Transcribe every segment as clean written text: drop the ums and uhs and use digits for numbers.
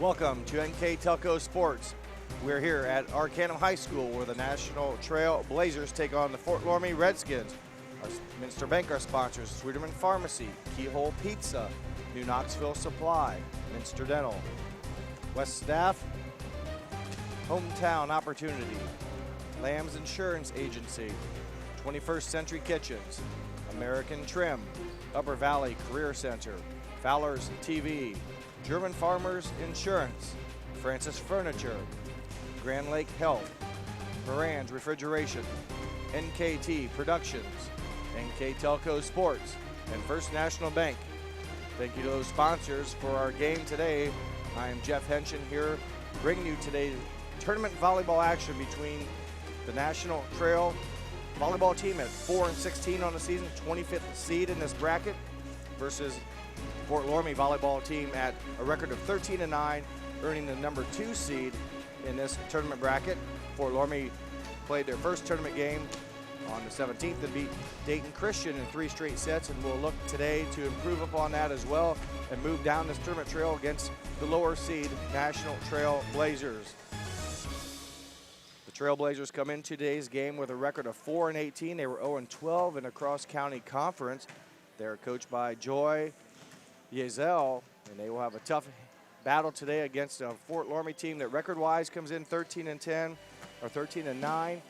Welcome to NKTelco Sports. We're here at Arcanum High School where the National Trail Blazers take on the Fort Loramie Redskins. Our Minster Bank, our sponsors, Sweeterman Pharmacy, Keyhole Pizza, New Knoxville Supply, Minster Dental, West Staff, Hometown Opportunity, Lamb's Insurance Agency, 21st Century Kitchens, American Trim, Upper Valley Career Center, Fowler's TV, German Farmers Insurance, Francis Furniture, Grand Lake Health, Moran's Refrigeration, NKT Productions, NKTelco Sports, and First National Bank. Thank you to those sponsors for our game today. I am Jeff Henshin here, bringing you today's tournament volleyball action between the National Trail volleyball team at 4-16 on the season, 25th seed in this bracket, versus Fort Loramie volleyball team at a record of 13-9, earning the number 2 seed in this tournament bracket. Fort Loramie played their first tournament game on the 17th and beat Dayton Christian in 3 straight sets, and we'll look today to improve upon that as well and move down this tournament trail against the lower seed National Trail Blazers. The Trail Blazers come in today's game with a record of 4-18. They were 0-12 in a cross-county conference. They're coached by Joy Yezel, and they will have a tough battle today against a Fort Loramie team that record-wise comes in 13-10 or 13-9.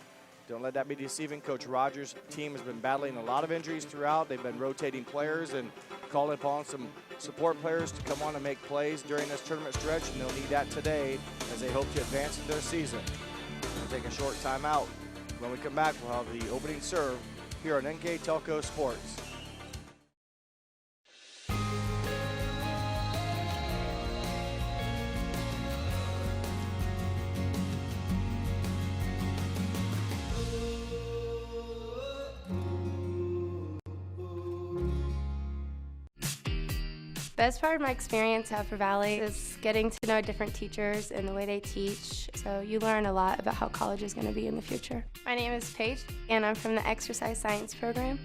Don't let that be deceiving. Coach Rogers' team has been battling a lot of injuries throughout. They've been rotating players and calling upon some support players to come on and make plays during this tournament stretch, and they'll need that today as they hope to advance in their season. We'll take a short timeout. When we come back, we'll have the opening serve here on NKTelco Sports. Best part of my experience at Upper Valley is getting to know different teachers and the way they teach, so you learn a lot about how college is going to be in the future. My name is Paige, and I'm from the Exercise Science program.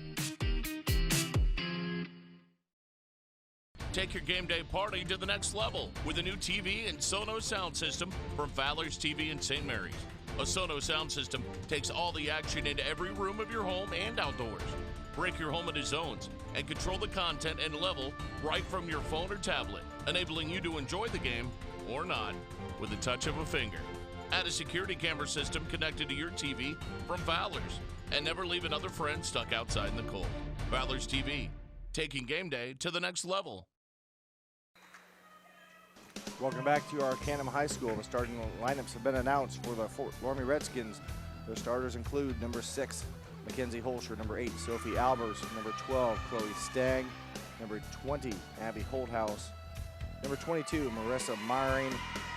Take your game day party to the next level with a new TV and Sonos sound system from Fowler's TV in St. Mary's. A Sonos sound system takes all the action into every room of your home and outdoors. Break your home into zones and control the content and level right from your phone or tablet, enabling you to enjoy the game, or not, with the touch of a finger. Add a security camera system connected to your TV from Fowler's, and never leave another friend stuck outside in the cold. Fowler's TV, taking game day to the next level. Welcome back to Arcanum High School. The starting lineups have been announced for the Fort Loramie Redskins. Their starters include number 6, Mackenzie Holscher, number 8, Sophie Albers, number 12, Chloe Stang, number 20, Abby Holthouse, number 22, Marissa Myring,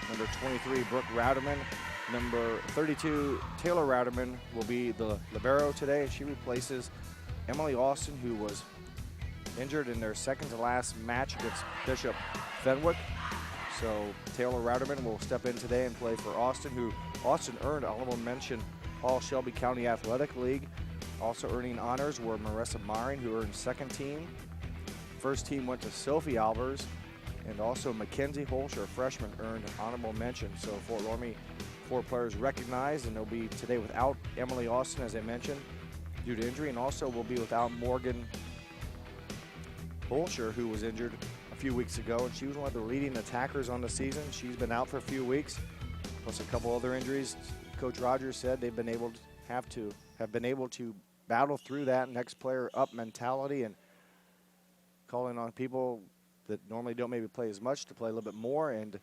number 23, Brooke Rowderman, number 32, Taylor Rowderman will be the libero today. She replaces Emily Austin, who was injured in their second to last match against Bishop Fenwick. So Taylor Rowderman will step in today and play for Austin, who Austin earned honorable mention All-Shelby County Athletic League. Also earning honors were Marissa Myring, who earned second team. First team went to Sophie Albers, and also Mackenzie Holscher, a freshman, earned honorable mention. So Fort Loramie, 4 players recognized, and they'll be today without Emily Austin, as I mentioned, due to injury, and also will be without Morgan Holscher, who was injured a few weeks ago, and she was one of the leading attackers on the season. She's been out for a few weeks, plus a couple other injuries. Coach Rogers said they've been able to have been able to battle through that next player up mentality and calling on people that normally don't maybe play as much to play a little bit more, and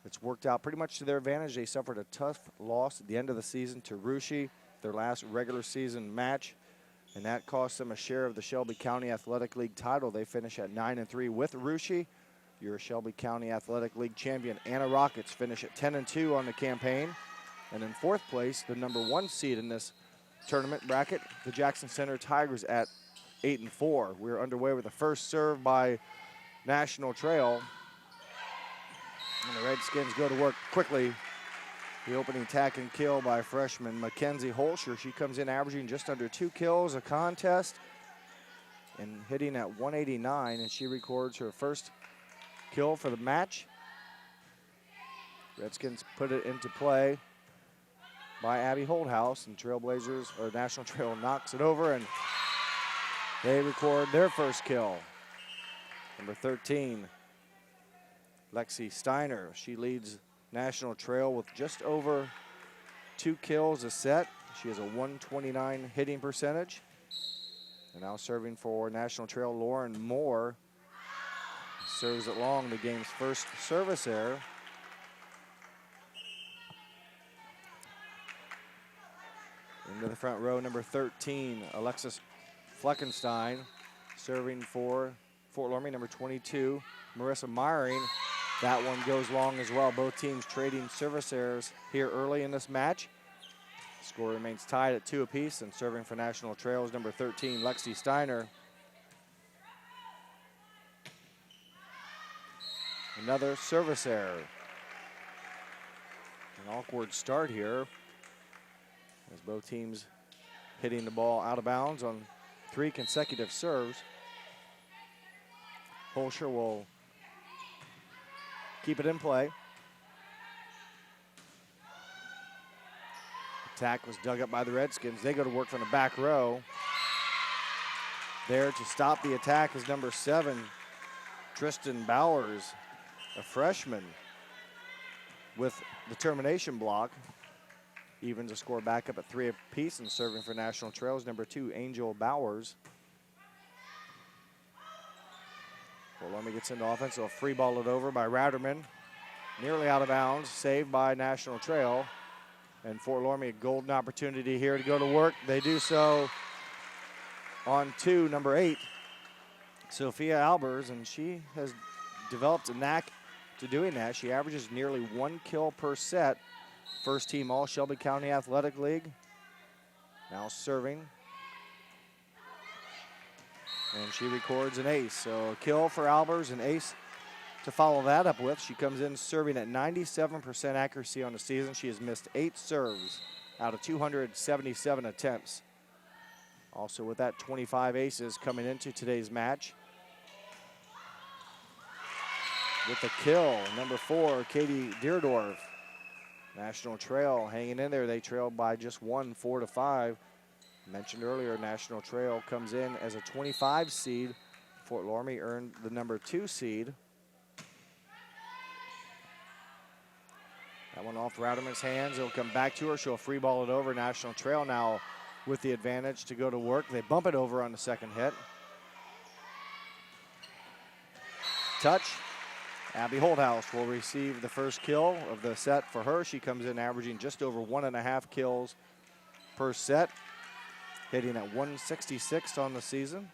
it's worked out pretty much to their advantage. They suffered a tough loss at the end of the season to Russia, their last regular season match, and that cost them a share of the Shelby County Athletic League title. They finish at 9-3 with Russia. Your Shelby County Athletic League champion Anna Rockets finish at 10-2 on the campaign. And in 4th place, the number 1 seed in this tournament bracket, the Jackson Center Tigers at 8-4. We're underway with the first serve by National Trail. And the Redskins go to work quickly. The opening tack and kill by freshman Mackenzie Holscher. She comes in averaging just under 2 kills a contest and hitting at 189, and she records her first kill for the match. Redskins put it into play by Abby Holdhouse, and Trailblazers, or National Trail, knocks it over, and they record their first kill. Number 13, Lexi Steiner. She leads National Trail with just over 2 kills a set. She has a 129 hitting percentage. And now serving for National Trail, Lauren Moore serves it long, the game's first service error. Into the front row, number 13, Alexis Fleckenstein, serving for Fort Loramie, number 22, Marissa Meyering. That one goes long as well. Both teams trading service errors here early in this match. Score remains tied at 2 apiece, and serving for National Trails, number 13, Lexi Steiner. Another service error. An awkward start here, as both teams hitting the ball out of bounds on 3 consecutive serves. Holscher will keep it in play. Attack was dug up by the Redskins. They go to work from the back row. There to stop the attack is number 7, Tristan Bowers, a freshman, with the termination block. Evens a score back up at 3 apiece, and serving for National Trails, number 2, Angel Bowers. Loramie gets into offense, so a free ball it over by Ratterman. Nearly out of bounds, saved by National Trail. And Fort Loramie, a golden opportunity here to go to work. They do so on 2, number 8, Sophia Albers, and she has developed a knack to doing that. She averages nearly 1 kill per set. First team All Shelby County Athletic League. Now serving. And she records an ace. So a kill for Albers, an ace to follow that up with. She comes in serving at 97% accuracy on the season. She has missed 8 serves out of 277 attempts. Also with that, 25 aces coming into today's match. With the kill, number 4, Katie Deerdorf. National Trail hanging in there. They trailed by just 1, 4-5. Mentioned earlier, National Trail comes in as a 25 seed. Fort Loramie earned the number 2 seed. That one off Ratterman's hands. It'll come back to her. She'll free ball it over. National Trail now with the advantage to go to work. They bump it over on the second hit. Touch. Abby Holdhouse will receive the first kill of the set for her. She comes in averaging just over 1.5 kills per set, hitting at 166 on the season.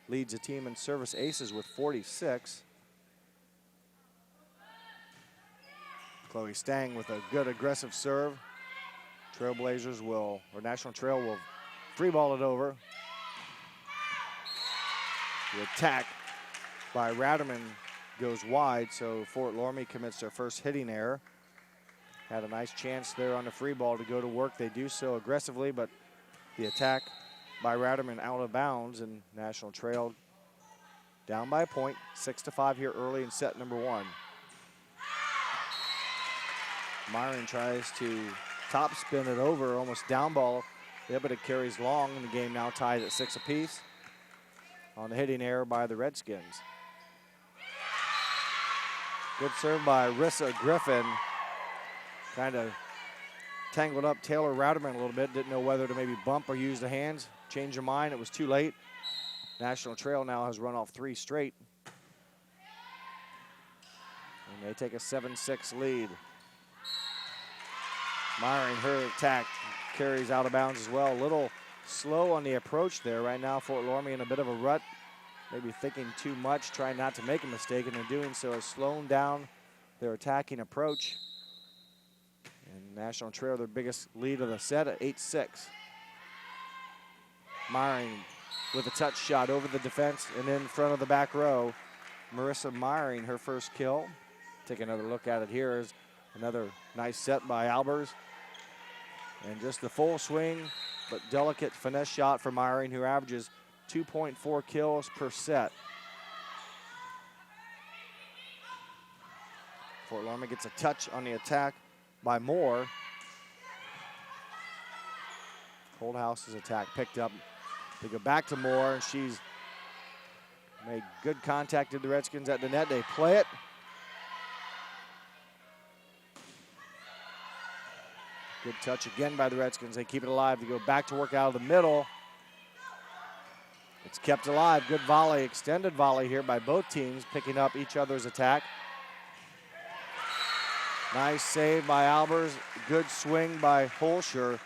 Leads the team in service aces with 46. Chloe Stang with a good aggressive serve. Trailblazers will, or National Trail will free ball it over. The attack by Ratterman goes wide, so Fort Loramie commits their first hitting error. Had a nice chance there on the free ball to go to work. They do so aggressively, but the attack by Ratterman out of bounds, and National Trail down by a point, 6-5 here early in set number 1. Myron tries to top spin it over, almost down ball. Yeah, but it carries long, and the game now tied at 6 apiece on the hitting error by the Redskins. Good serve by Rissa Griffin. Kind of tangled up Taylor Ratterman a little bit. Didn't know whether to maybe bump or use the hands. Changed her mind. It was too late. National Trail now has run off 3 straight. And they take a 7-6 lead. Myring, her attack carries out of bounds as well. A little slow on the approach there. Right now, Fort Loramie in a bit of a rut. Maybe thinking too much, trying not to make a mistake, and in doing so has slowed down their attacking approach. And National Trail, their biggest lead of the set at 8-6. Myring with a touch shot over the defense and in front of the back row. Marissa Myring, her first kill. Take another look at it here. Is another nice set by Albers. And just the full swing, but delicate finesse shot for Myring, who averages 2.4 kills per set. Fort Loramie gets a touch on the attack by Moore. Holdhouse's attack picked up. They go back to Moore, and she's made good contact with the Redskins at the net. They play it. Good touch again by the Redskins. They keep it alive. They go back to work out of the middle. It's kept alive. Good volley, extended volley here by both teams, picking up each other's attack. Nice save by Albers. Good swing by Holscher.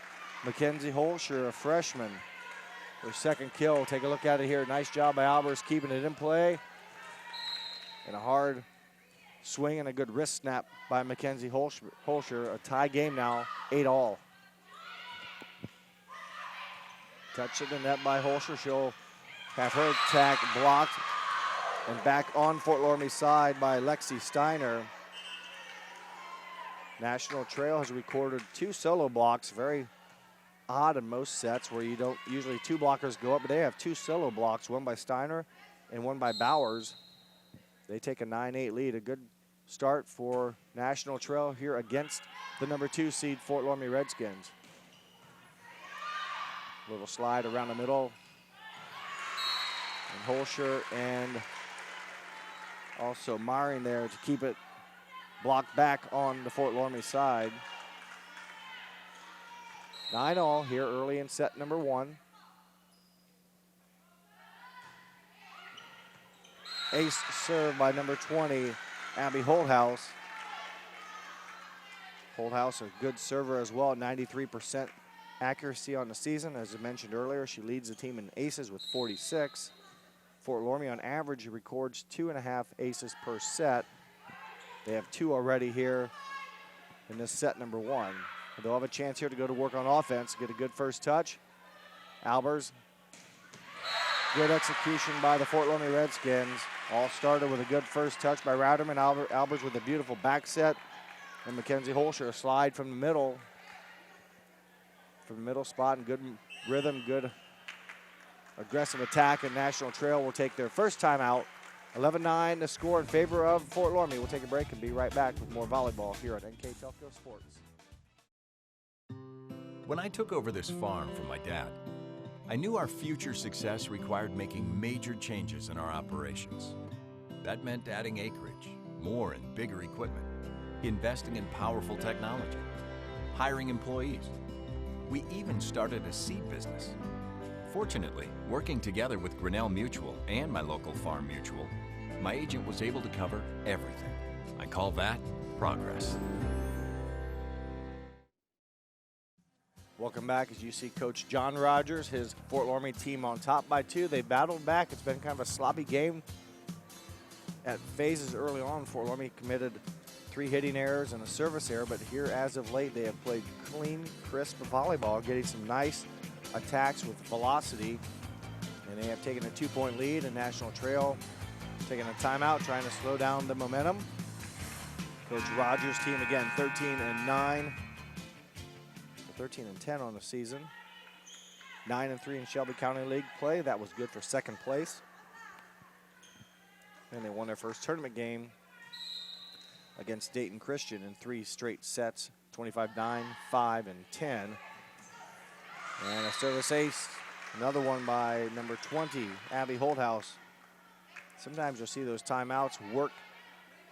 Mackenzie Holscher, a freshman. Her second kill. Take a look at it here. Nice job by Albers keeping it in play. And a hard swing and a good wrist snap by Mackenzie Holscher. A tie game now, 8-all. Touch of the net by Holscher. She'll have her attack blocked. And back on Fort Loramie's side by Lexi Steiner. National Trail has recorded 2 solo blocks. Very odd in most sets where you don't usually 2 blockers go up, but they have 2 solo blocks, one by Steiner and one by Bowers. They take a 9-8 lead. A good start for National Trail here against the number 2 seed Fort Loramie Redskins. Little slide around the middle. And Holscher and also Myring there to keep it blocked back on the Fort Loramie side. 9-all here early in set number 1. Ace serve by number 20, Abby Holdhouse. Holdhouse, a good server as well, 93% accuracy on the season. As I mentioned earlier, she leads the team in aces with 46. Fort Loramie on average records 2.5 aces per set. They have 2 already here in this set number 1. They'll have a chance here to go to work on offense, get a good first touch. Albers, good execution by the Fort Loramie Redskins. All started with a good first touch by Rowderman. Albers with a beautiful back set. And Mackenzie Holscher, a slide from the middle spot, and good rhythm, good aggressive attack, and National Trail will take their first timeout. 11-9 the score in favor of Fort Loramie. We'll take a break and be right back with more volleyball here at NKTelco Sports. When I took over this farm from my dad, I knew our future success required making major changes in our operations. That meant adding acreage, more and bigger equipment, investing in powerful technology, hiring employees. We even started a seed business. Fortunately, working together with Grinnell Mutual and my local farm mutual, my agent was able to cover everything. I call that progress. Welcome back as you see Coach John Rogers, his Fort Loramie team on top by 2. They battled back. It's been kind of a sloppy game. At phases early on, Fort Loramie committed 3 hitting errors and a service error, but here as of late, they have played clean, crisp volleyball, getting some nice attacks with velocity, and they have taken a 2-point lead, and National Trail taking a timeout, trying to slow down the momentum. Coach Rogers' team, again, 13-9. 13-10 on the season. 9-3 in Shelby County League play. That was good for second place. And they won their first tournament game against Dayton Christian in 3 straight sets, 25-9, 5, and 10. And a service ace, another one by number 20, Abby Holdhouse. Sometimes you'll see those timeouts work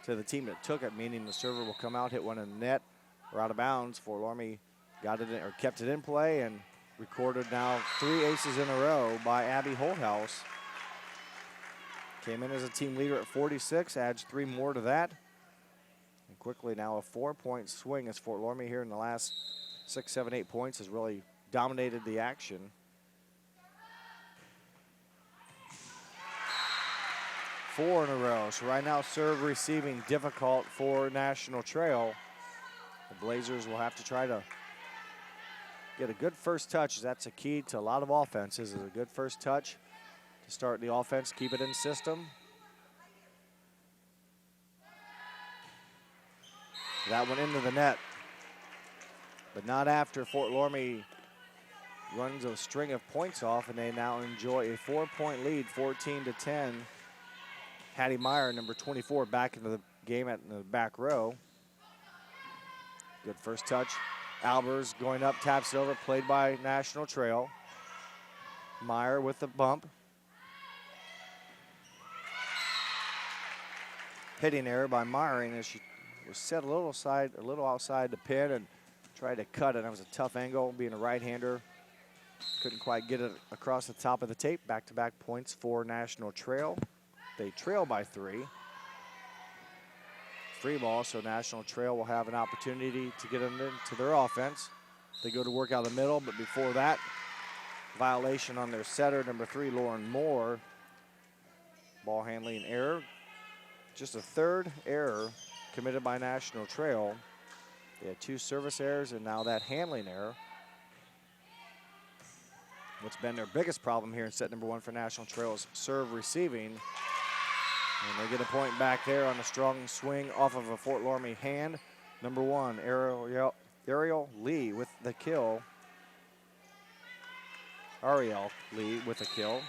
to the team that took it, meaning the server will come out, hit one in the net or out of bounds. Fort Loramie got it in, or kept it in play, and recorded now 3 aces in a row by Abby Holdhouse. Came in as a team leader at 46, adds 3 more to that. And quickly now a 4-point swing as Fort Loramie here in the last 6, 7, 8 points has really dominated the action. Four in a row. So right now serve receiving difficult for National Trail. The Blazers will have to try to get a good first touch. That's a key to a lot of offenses, is a good first touch to start the offense, keep it in system. That went into the net, but not after Fort Loramie runs a string of points off, and they now enjoy a 4-point lead, 14-10. Hattie Meyer, number 24, back into the game at the back row. Good first touch. Albers going up, taps it over, played by National Trail. Meyer with the bump. Hitting error by Meyering as she was set a little outside the pin and tried to cut it. That was a tough angle, being a right-hander. Couldn't quite get it across the top of the tape. Back-to-back points for National Trail. They trail by 3. Free ball, so National Trail will have an opportunity to get them into their offense. They go to work out of the middle, but before that, violation on their setter, number 3, Lauren Moore. Ball handling error. Just a 3rd error committed by National Trail. They had 2 service errors and now that handling error. What's been their biggest problem here in set number 1 for National Trail is serve receiving. And they get a point back there on a strong swing off of a Fort Loramie hand. Number 1, Ariel Lee with the kill. Ariel Lee with the kill.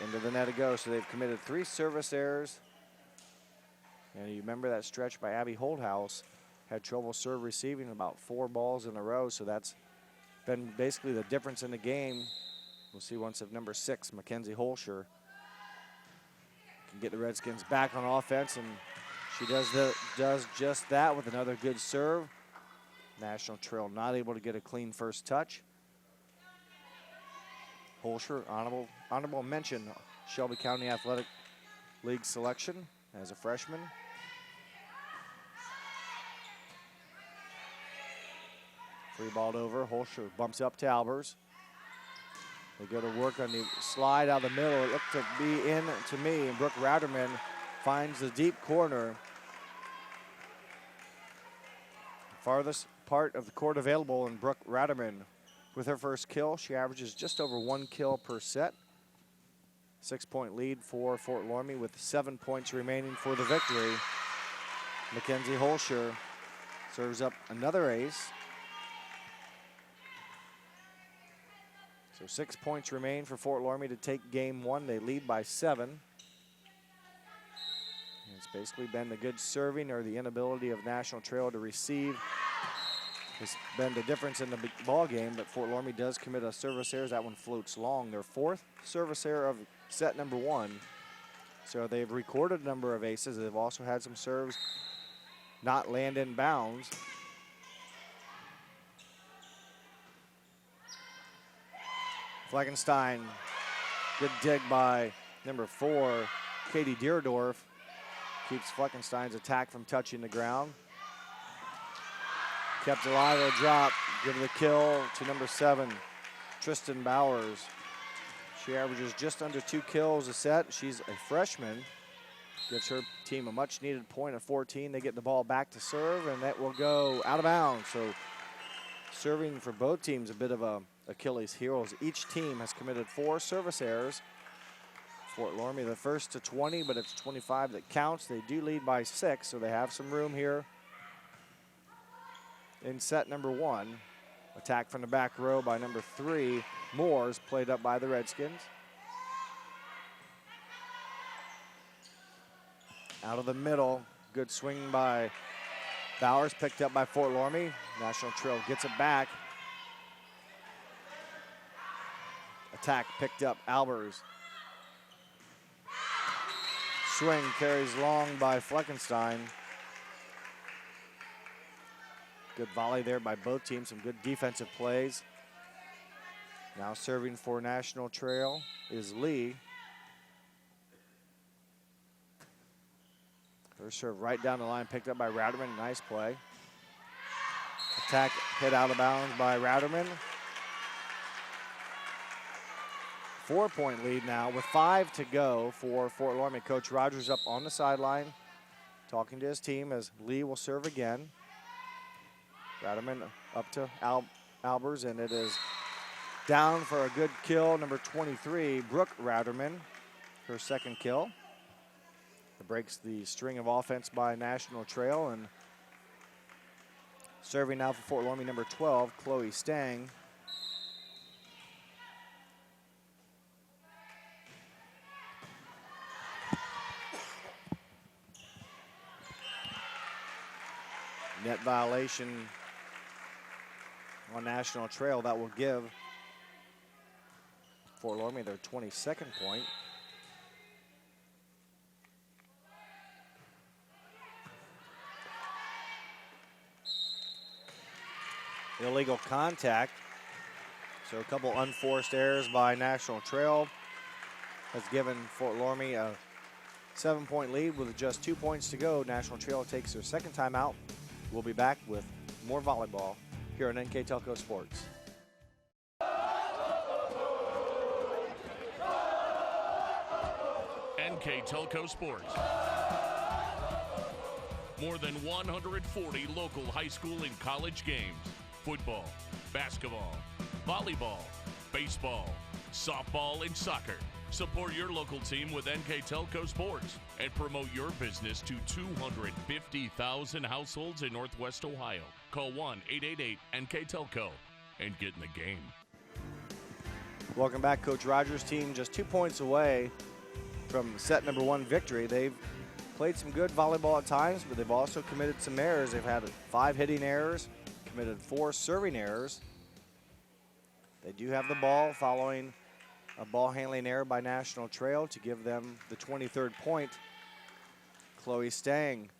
Into the net it goes, so they've committed 3 service errors. And you remember that stretch by Abby Holdhouse, had trouble serve receiving about 4 balls in a row, so that's been basically the difference in the game. We'll see once if number 6, Mackenzie Holscher, can get the Redskins back on offense, and she does just that with another good serve. National Trail not able to get a clean first touch. Holscher, honorable mention, Shelby County Athletic League selection as a freshman. Free balled over, Holscher bumps up to Albers. They go to work on the slide out of the middle. It looked to be in to me, and Brooke Ratterman finds the deep corner. Farthest part of the court available, and Brooke Ratterman with her first kill. She averages just over 1 kill per set. 6-point lead for Fort Loramie with 7 points remaining for the victory. Mackenzie Holscher serves up another ace. So 6 points remain for Fort Loramie to take game 1. They lead by 7. And it's basically been the good serving or the inability of National Trail to receive has been the difference in the ball game, but Fort Loramie does commit a service error. That one floats long. Their 4th service error of set number 1. So they've recorded a number of aces. They've also had some serves not land in bounds. Fleckenstein, good dig by number 4, Katie Deerdorf. Keeps Fleckenstein's attack from touching the ground. Kept alive or drop. Give the kill to number 7, Tristan Bowers. She averages just under 2 kills a set. She's a freshman. Gives her team a much needed point of 14. They get the ball back to serve, and that will go out of bounds. So serving for both teams a bit of a Achilles heel. Each team has committed 4 service errors. Fort Loramie the first to 20, but it's 25 that counts. They do lead by 6, so they have some room here in set number 1. Attack from the back row by number 3, Moores, played up by the Redskins. Out of the middle, good swing by Bowers, picked up by Fort Loramie. National Trail gets it back. Attack picked up Albers. Swing carries long by Fleckenstein. Good volley there by both teams, some good defensive plays. Now serving for National Trail is Lee. Her serve right down the line, picked up by Ratterman, nice play. Attack hit out of bounds by Ratterman. 4-point lead now with 5 to go for Fort Loramie. Coach Rogers up on the sideline talking to his team as Lee will serve again. Ratterman up to Albers, and it is down for a good kill. Number 23, Brooke Ratterman, her 2nd kill. It breaks the string of offense by National Trail, and serving now for Fort Loramie, number 12, Chloe Stang. Net violation on National Trail. That will give Fort Loramie their 22nd point. Illegal contact. So a couple unforced errors by National Trail has given Fort Loramie a 7-point lead with just 2 points to go. National Trail takes their second timeout. We'll be back with more volleyball here on NKTelco Sports. NKTelco Sports. More than 140 local high school and college games. Football, basketball, volleyball, baseball, softball, and soccer. Support your local team with NKTelco Sports and promote your business to 250,000 households in Northwest Ohio. Call 1-888-NKTelco and get in the game. Welcome back. Coach Rogers' team just 2 points away from set number 1 victory. They've played some good volleyball at times, but they've also committed some errors. They've had 5 hitting errors, committed 4 serving errors. They do have the ball following a ball handling error by National Trail to give them the 23rd point. Chloe Stang,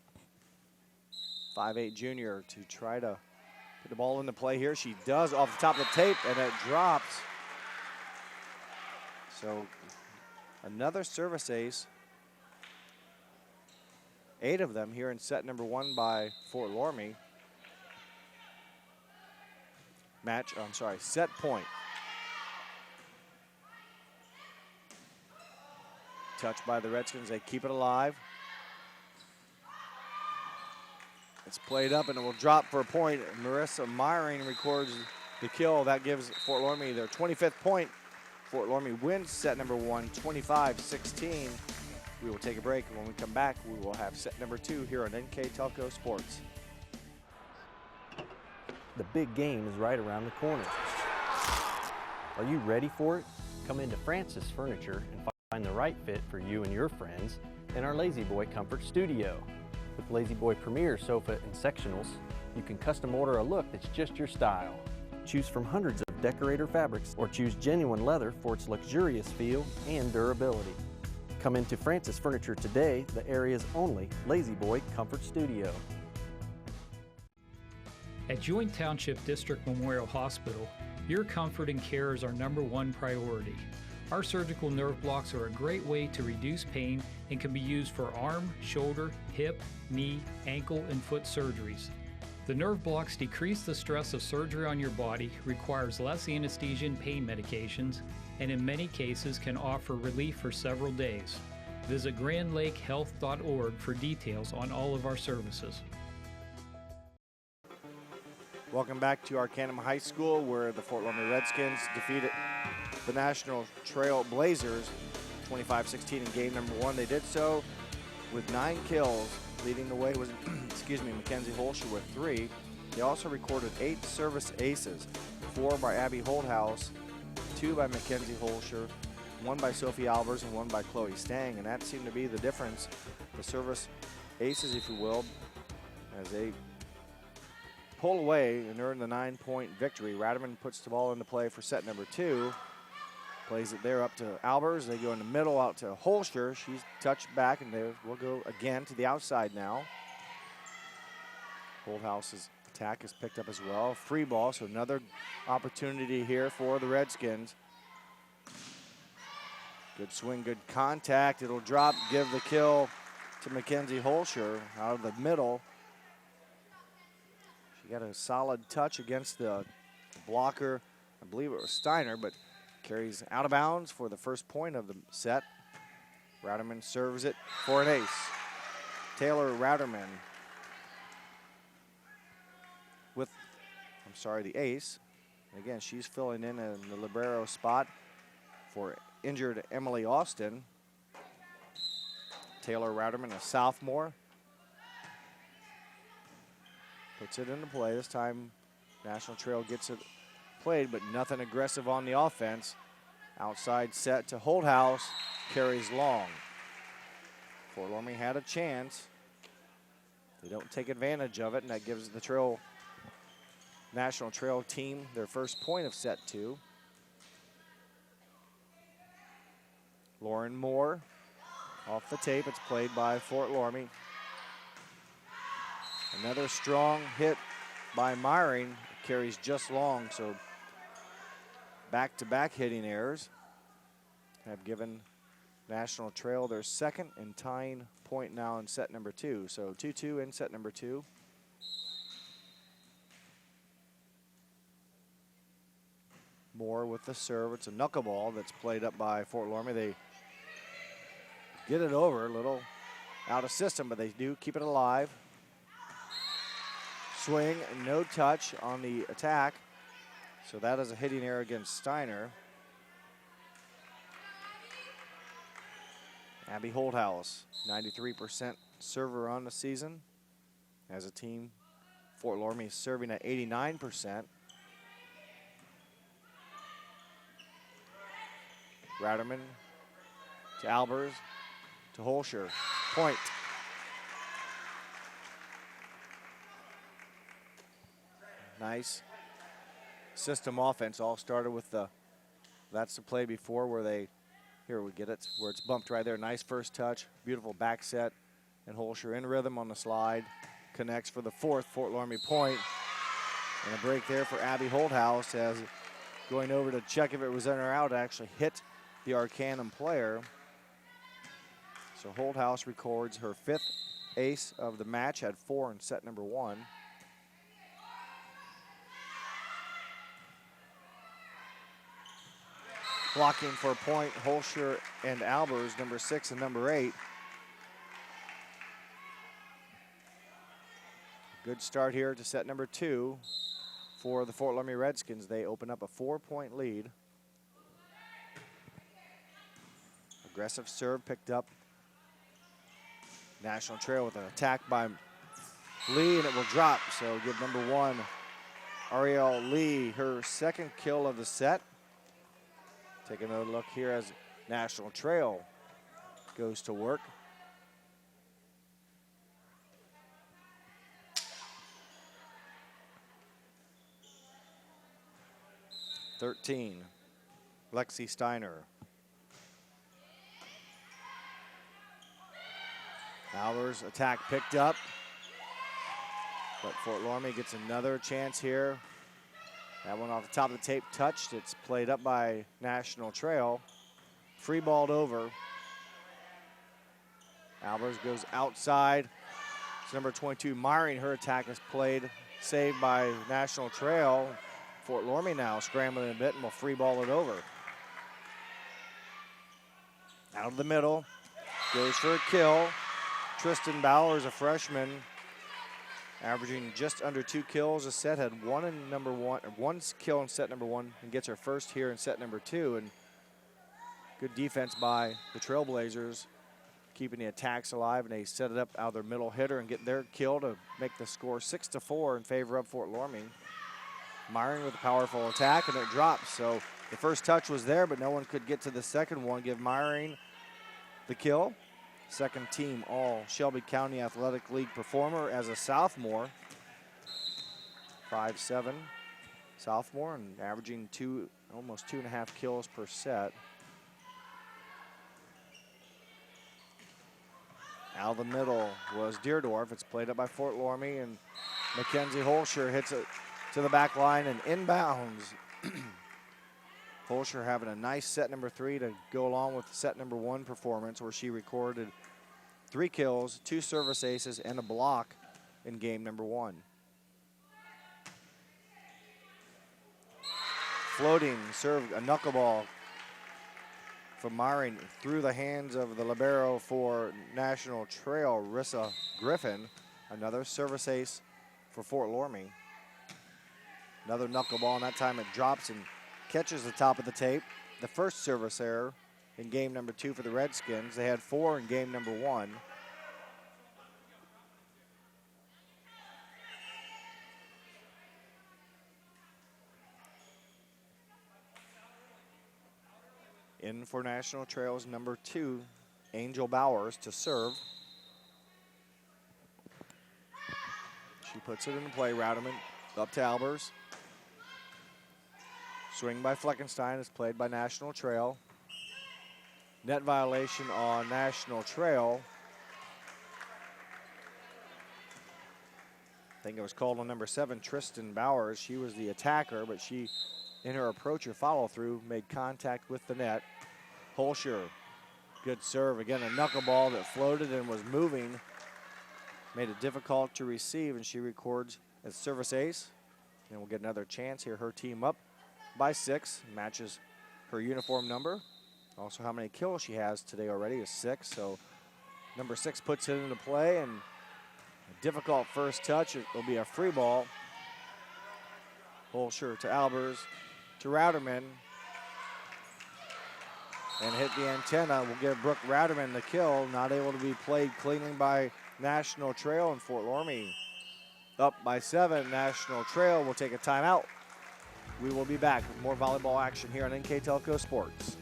5'8" junior, to try to put the ball into play here. She does off the top of the tape, and it drops. So another service ace. 8 of them here in set number 1 by Fort Loramie. Set point. Touched by the Redskins, they keep it alive. It's played up and it will drop for a point. Marissa Myring records the kill. That gives Fort Loramie their 25th point. Fort Loramie wins set number 1, 25-16. We will take a break, and when we come back, we will have set number 2 here on NKTelco Sports. The big game is right around the corner. Are you ready for it? Come into Francis Furniture and find the right fit for you and your friends in our Lazy Boy Comfort Studio. With Lazy Boy Premier sofa and sectionals, you can custom order a look that's just your style. Choose from hundreds of decorator fabrics or choose genuine leather for its luxurious feel and durability. Come into Francis Furniture today, the area's only Lazy Boy Comfort Studio. At Joint Township District Memorial Hospital, your comfort and care is our #1 priority. Our surgical nerve blocks are a great way to reduce pain and can be used for arm, shoulder, hip, knee, ankle, and foot surgeries. The nerve blocks decrease the stress of surgery on your body, requires less anesthesia and pain medications, and in many cases can offer relief for several days. Visit grandlakehealth.org for details on all of our services. Welcome back to Arcanum High School, where the Fort Loramie Redskins defeated the National Trail Blazers 25-16 in game number 1. They did so with 9 kills. Leading the way was, Mackenzie Holscher with 3. They also recorded 8 service aces, 4 by Abby Holdhouse, 2 by Mackenzie Holscher, 1 by Sophie Albers, and 1 by Chloe Stang. And that seemed to be the difference, the service aces, if you will, as they pull away and earn the 9-point victory. Rademan puts the ball into play for set number 2. Plays it there up to Albers. They go in the middle out to Holscher. She's touched back, and they will go again to the outside now. Holdhouse's attack is picked up as well. Free ball, so another opportunity here for the Redskins. Good swing, good contact. It'll drop, give the kill to Mackenzie Holscher out of the middle. She got a solid touch against the blocker. I believe it was Steiner, but carries out of bounds for the first point of the set. Rauderman serves it for an ace. Taylor Rauderman with, the ace. And again, she's filling in the libero spot for injured Emily Austin. Taylor Rauderman, a sophomore, puts it into play. This time, National Trail gets it played, but nothing aggressive on the offense. Outside set to They don't take advantage of it, and that gives the National Trail team their first point of set 2. Lauren Moore off the tape. It's played by Fort Loramie. Another strong hit by Myring. Carries just long, so back-to-back hitting errors have given National Trail their second and tying point now in set number 2. So 2-2 in set number 2. Moore with the serve. It's a knuckleball that's played up by Fort Loramie. They get it over, a little out of system, but they do keep it alive. Swing, no touch on the attack. So that is a hitting error against Steiner. Abby Holdhouse, 93% server on the season. As a team, Fort Loramie is serving at 89%. Ratterman to Albers to Holscher. Point. Nice system offense. All started with that's the play before where here we get it, where it's bumped right there. Nice first touch, beautiful back set, and Holscher in rhythm on the slide. Connects for the 4th Fort Loramie point. And a break there for Abby Holdhouse, as going over to check if it was in or out, actually hit the Arcanum player. So Holdhouse records her 5th ace of the match, had 4 in set number 1. Blocking for a point, Holscher and Albers, number 6 and number 8. Good start here to set number 2 for the Fort Loramie Redskins. They open up a 4-point lead. Aggressive serve picked up. National Trail with an attack by Lee, and it will drop. So give number 1, Ariel Lee, her 2nd kill of the set. Taking a look here as National Trail goes to work. Lexi Steiner. Albers attack picked up, but Fort Loramie gets another chance here. That one off the top of the tape touched. It's played up by National Trail. Free balled over. Albers goes outside. It's number 22, Myring. Her attack is saved by National Trail. Fort Loramie now scrambling a bit and will free ball it over. Out of the middle, goes for a kill. Tristan Bowers, a freshman, averaging just under 2 kills a set, had one kill in set number 1, and gets her first here in set number 2. And good defense by the Trailblazers, keeping the attacks alive, and they set it up out of their middle hitter and get their kill to make the score 6-4 in favor of Fort Loramie. Myring with a powerful attack, and it drops. So the first touch was there, but no one could get to the second one. Give Myring the kill. Second team all Shelby County Athletic League performer as a sophomore. 5'7" sophomore, and averaging almost 2.5 kills per set. Out of the middle was Deerdorf. It's played up by Fort Loramie, and Mackenzie Holscher hits it to the back line and inbounds. Holscher having a nice set number 3 to go along with set number 1 performance, where she recorded 3 kills, 2 service aces, and a block in game number 1. Floating serve, a knuckleball from Myring through the hands of the libero for National Trail, Rissa Griffin. Another service ace for Fort Loramie. Another knuckleball, and that time it drops and catches the top of the tape. The first service error in game number 2 for the Redskins. They had 4 in game number 1. In for National Trail's number 2, Angel Bowers to serve. She puts it into play. Rowderman up to Albers. Swing by Fleckenstein is played by National Trail. Net violation on National Trail. I think it was called on number 7, Tristan Bowers. She was the attacker, but she, in her approach or follow-through, made contact with the net. Holscher, good serve. Again, a knuckleball that floated and was moving. Made it difficult to receive, and she records as service ace. And we'll get another chance here. Her team up by 6, matches her uniform number. Also, how many kills she has today already is 6. So number 6 puts it into play, and a difficult first touch. It will be a free ball. Holscher to Albers to Rowderman. And hit the antenna. Will give Brooke Rowderman the kill. Not able to be played cleanly by National Trail, and Fort Loramie up by 7. National Trail will take a timeout. We will be back with more volleyball action here on NKTelco Sports.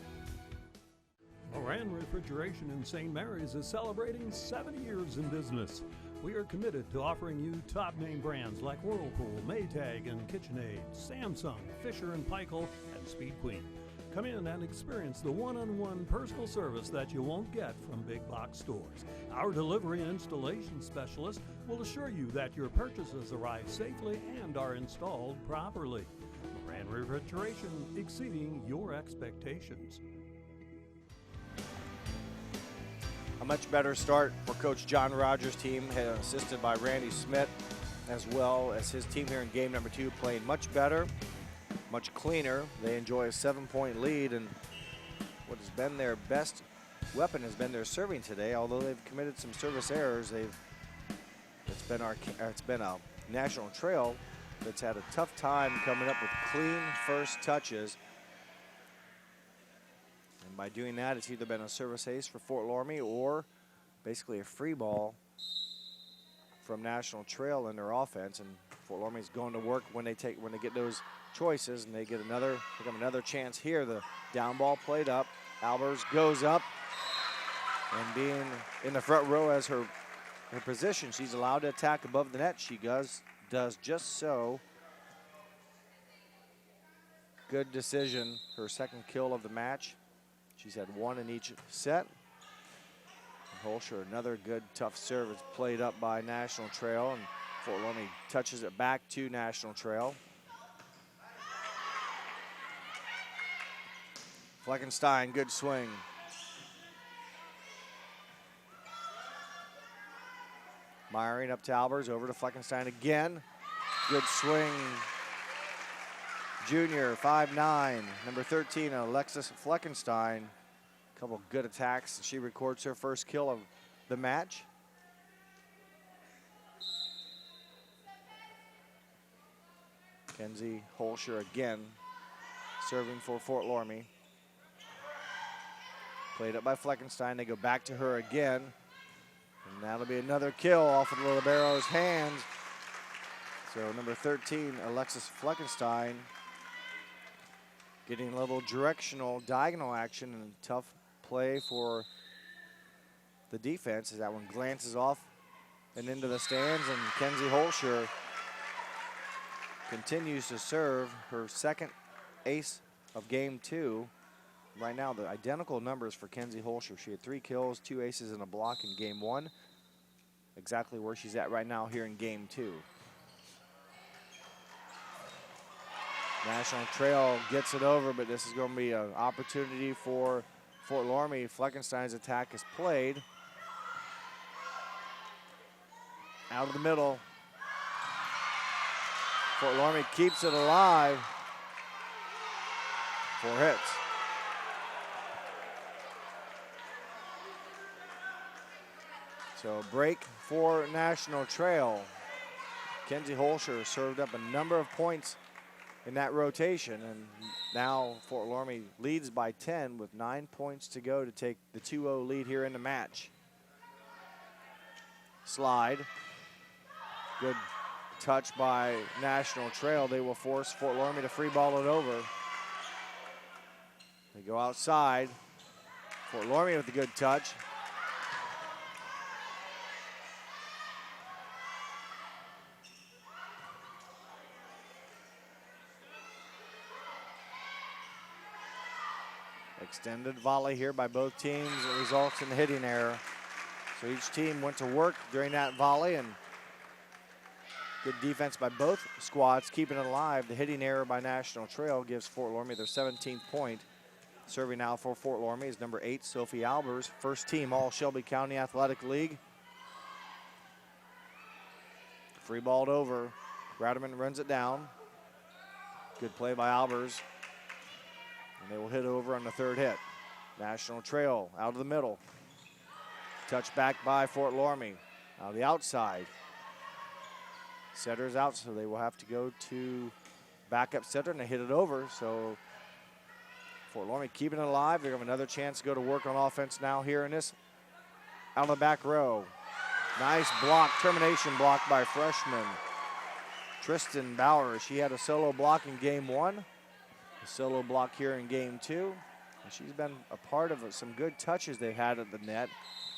Moran Refrigeration in St. Mary's is celebrating 70 years in business. We are committed to offering you top name brands like Whirlpool, Maytag, and KitchenAid, Samsung, Fisher & Paykel, and Speed Queen. Come in and experience the one-on-one personal service that you won't get from big box stores. Our delivery and installation specialists will assure you that your purchases arrive safely and are installed properly. Moran Refrigeration, exceeding your expectations. A much better start for Coach John Rogers' team, assisted by Randy Smith, as well as his team here in game number 2, playing much better, much cleaner. They enjoy a 7-point lead, and what has been their best weapon has been their serving today. Although they've committed some service errors, it's been a National Trail that's had a tough time coming up with clean first touches. And by doing that, it's either been a service ace for Fort Loramie or basically a free ball from National Trail in their offense. And Fort Loramie's going to work when they get those choices, and they get another chance here. The down ball played up. Albers goes up, and being in the front row as her position, she's allowed to attack above the net. She does just so. Good decision. Her second kill of the match. She's had 1 in each set. And Holscher, another good tough serve. It's played up by National Trail, and Fort Loramie touches it back to National Trail. Fleckenstein, good swing. Myring up to Albers, over to Fleckenstein again. Good swing. Junior, 5'9", number 13, Alexis Fleckenstein. A couple good attacks. She records her first kill of the match. Kenzie Holscher again, serving for Fort Loramie. Played up by Fleckenstein. They go back to her again. And that'll be another kill off of the libero's hands. So number 13, Alexis Fleckenstein, getting a little directional, diagonal action, and tough play for the defense as that one glances off and into the stands. And Kenzie Holscher continues to serve her second ace of game 2. Right now, the identical numbers for Kenzie Holscher. She had 3 kills, 2 aces, and a block in game 1. Exactly where she's at right now here in game 2. National Trail gets it over, but this is going to be an opportunity for Fort Loramie. Fleckenstein's attack is played. Out of the middle. Fort Loramie keeps it alive. 4 hits. So break for National Trail. Kenzie Holscher served up a number of points in that rotation, and now Fort Loramie leads by 10 with 9 points to go to take the 2-0 lead here in the match. Slide. Good touch by National Trail. They will force Fort Loramie to free ball it over. They go outside. Fort Loramie with a good touch. Extended volley here by both teams. It results in the hitting error. So each team went to work during that volley, and good defense by both squads, keeping it alive. The hitting error by National Trail gives Fort Loramie their 17th point. Serving now for Fort Loramie is number 8, Sophie Albers, first team All-Shelby County Athletic League. Free balled over. Ratterman runs it down. Good play by Albers. And they will hit over on the third hit. National Trail out of the middle. Touch back by Fort Loramie. Out of the outside. Setter's out, so they will have to go to backup setter, and they hit it over. So Fort Loramie keeping it alive. They have another chance to go to work on offense now here in this out of the back row. Nice block, termination block by freshman Tristan Bauer. She had a solo block in game 1, a solo block here in game 2. And she's been a part of some good touches they had at the net.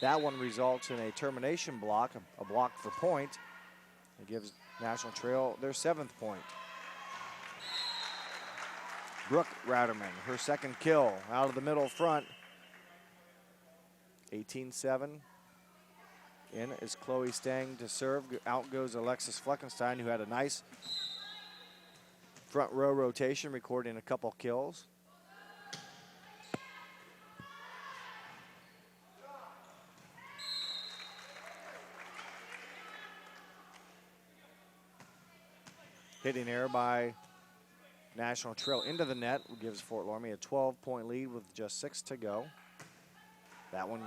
That one results in a termination block, a block for point. It gives National Trail their 7th point. Brooke Ratterman, her second kill out of the middle front. 18-7. In is Chloe Stang to serve. Out goes Alexis Fleckenstein, who had a nice front row rotation, recording a couple kills. Hitting error by National Trail into the net gives Fort Loramie a 12-point lead with just 6 to go. That one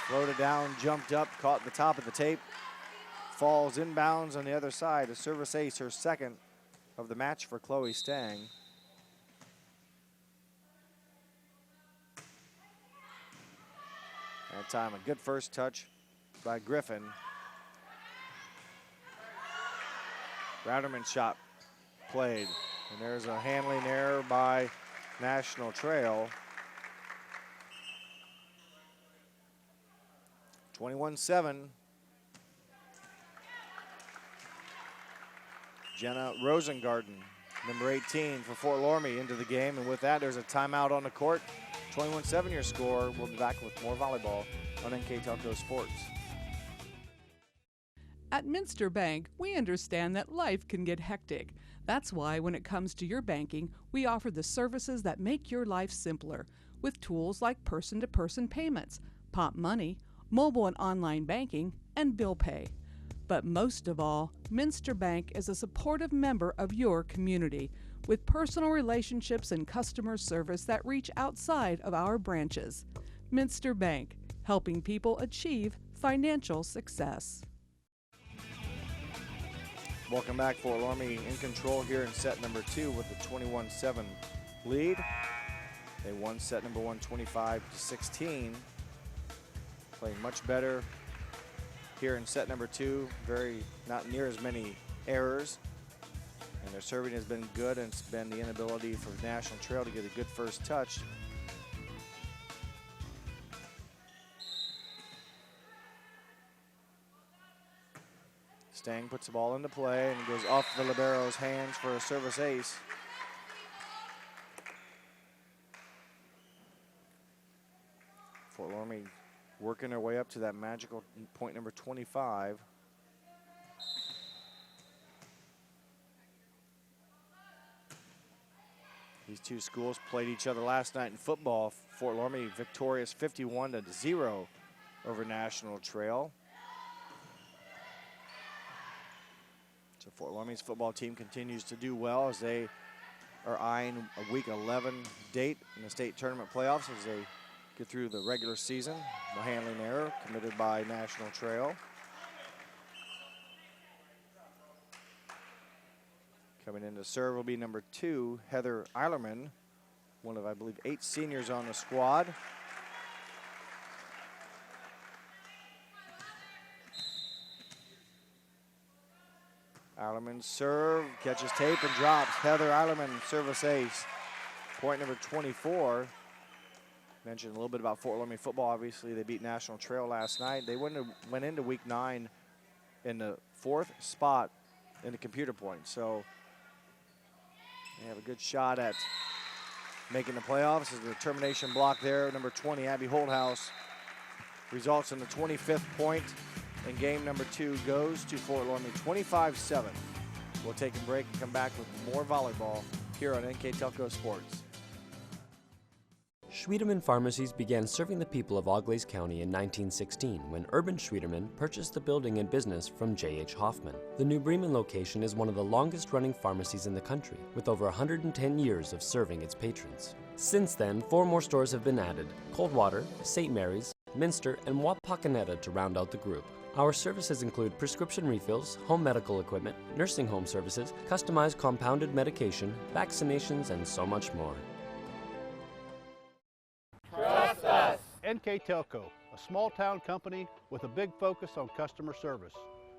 floated down, jumped up, caught the top of the tape, falls inbounds on the other side. A service ace, her second of the match for Chloe Stang. That time a good first touch by Griffin. Ratterman's shot played, and there's a handling error by National Trail. 21-7. Jenna Rosengarten, number 18 for Fort Loramie, into the game, and with that there's a timeout on the court. 21-7 your score. We'll be back with more volleyball on NKTelco Sports. At Minster Bank, we understand that life can get hectic. That's why when it comes to your banking, we offer the services that make your life simpler with tools like person-to-person payments, Pop Money, mobile and online banking, and bill pay. But most of all, Minster Bank is a supportive member of your community with personal relationships and customer service that reach outside of our branches. Minster Bank, helping people achieve financial success. Welcome back. Fort Loramie in control here in set number 2 with the 21-7 lead. They won set number 1 25-16. Playing much better here in set number 2. Not near as many errors. And their serving has been good, and it's been the inability for National Trail to get a good first touch. Stang puts the ball into play and goes off the libero's hands for a service ace. Fort Loramie working their way up to that magical point number 25. These two schools played each other last night in football. Fort Loramie victorious 51-0 over National Trail. So Fort Loramie's football team continues to do well as they are eyeing a week 11 date in the state tournament playoffs as they get through the regular season. The handling error committed by National Trail. Coming in to serve will be number 2, Heather Eilerman, one of, I believe, 8 seniors on the squad. Eilerman serve, catches tape and drops. Heather Eilerman, service ace. Point number 24. Mentioned a little bit about Fort Loramie football. Obviously, they beat National Trail last night. They went into week 9 in the 4th spot in the computer points. So they have a good shot at making the playoffs is the termination block there. Number 20, Abby Holthouse, results in the 25th point, and game number 2 goes to Fort Loramie 25-7. We'll take a break and come back with more volleyball here on NKTelco Sports. Schwiedemann Pharmacies began serving the people of Auglaize County in 1916 when Urban Schwiedemann purchased the building and business from J.H. Hoffman. The New Bremen location is one of the longest-running pharmacies in the country, with over 110 years of serving its patrons. Since then, 4 more stores have been added: Coldwater, St. Mary's, Minster, and Wapakoneta to round out the group. Our services include prescription refills, home medical equipment, nursing home services, customized compounded medication, vaccinations, and so much more. Trust us! NKTelco, a small-town company with a big focus on customer service.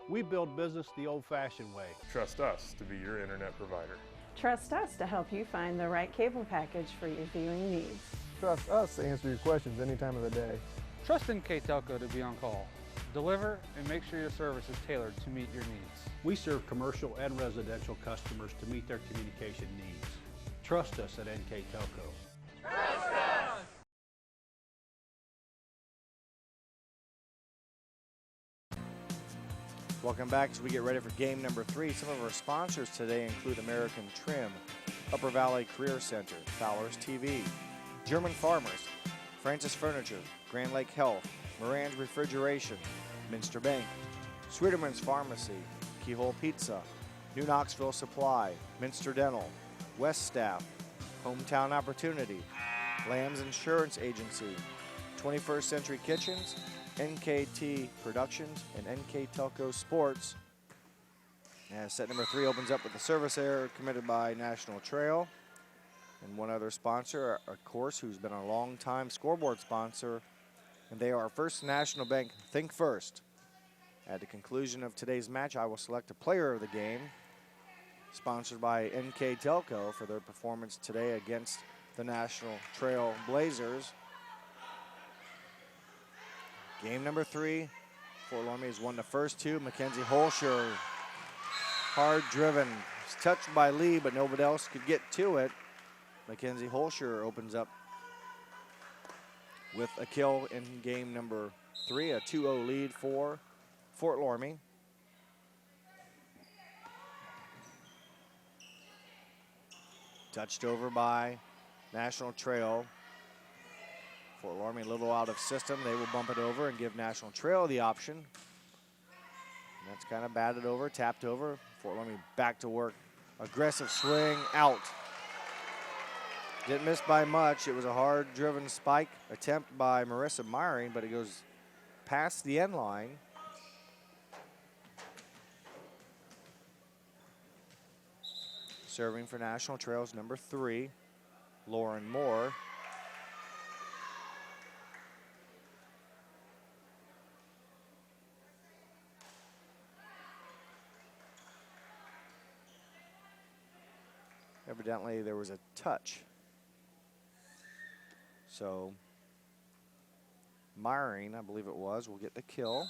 We build business the old-fashioned way. Trust us to be your internet provider. Trust us to help you find the right cable package for your viewing needs. Trust us to answer your questions any time of the day. Trust NKTelco to be on call. Deliver and make sure your service is tailored to meet your needs. We serve commercial and residential customers to meet their communication needs. Trust us at NKTelco. Trust us! Welcome back as we get ready for game number 3. Some of our sponsors today include American Trim, Upper Valley Career Center, Fowler's TV, German Farmers, Francis Furniture, Grand Lake Health, Moran's Refrigeration, Minster Bank, Sweeterman's Pharmacy, Keyhole Pizza, New Knoxville Supply, Minster Dental, West Staff, Hometown Opportunity, Lamb's Insurance Agency, 21st Century Kitchens, NKT Productions, and NKTelco Sports. As set number 3 opens up with a service error committed by National Trail. And one other sponsor, of course, who's been a long-time scoreboard sponsor, and they are First National Bank Think First. At the conclusion of today's match, I will select a player of the game, sponsored by NKTelco for their performance today against the National Trail Blazers. Game number 3, Fort Loramie has won the first 2. Mackenzie Holscher, hard driven, was touched by Lee, but nobody else could get to it. Mackenzie Holscher opens up with a kill in game number 3, a 2-0 lead for Fort Loramie. Touched over by National Trail. Fort Loramie a little out of system. They will bump it over and give National Trail the option. And that's kind of batted over, tapped over. Fort Loramie back to work. Aggressive swing, out. Didn't miss by much. It was a hard-driven spike attempt by Marissa Myring, but it goes past the end line. Serving for National Trails, number 3, Lauren Moore. Evidently, there was a touch. So, Myring, I believe it was, will get the kill.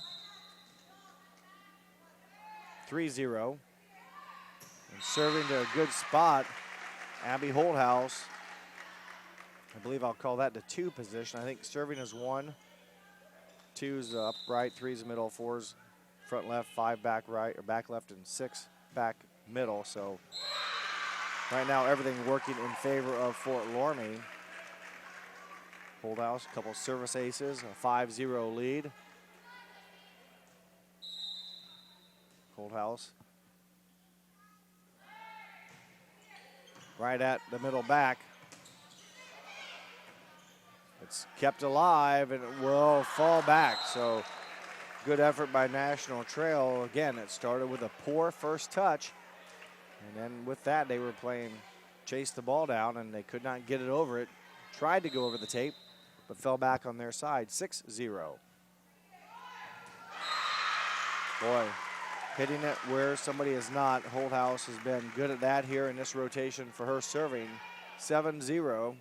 3-0. And serving to a good spot, Abby Holthouse. I believe I'll call that the 2 position. I think serving is 1. 2's up right, 3's middle, 4's front left, 5 back right, or back left, and 6 back middle. So right now, everything working in favor of Fort Loramie. Holthouse, a couple service aces, a 5-0 lead. Holthouse right at the middle back. It's kept alive and it will fall back. So good effort by National Trail. Again, it started with a poor first touch. And then with that, they were playing chase the ball down and they could not get it over it. Tried to go over the tape, but fell back on their side, 6-0. Boy, hitting it where somebody is not. Holthouse has been good at that here in this rotation for her serving, 7-0.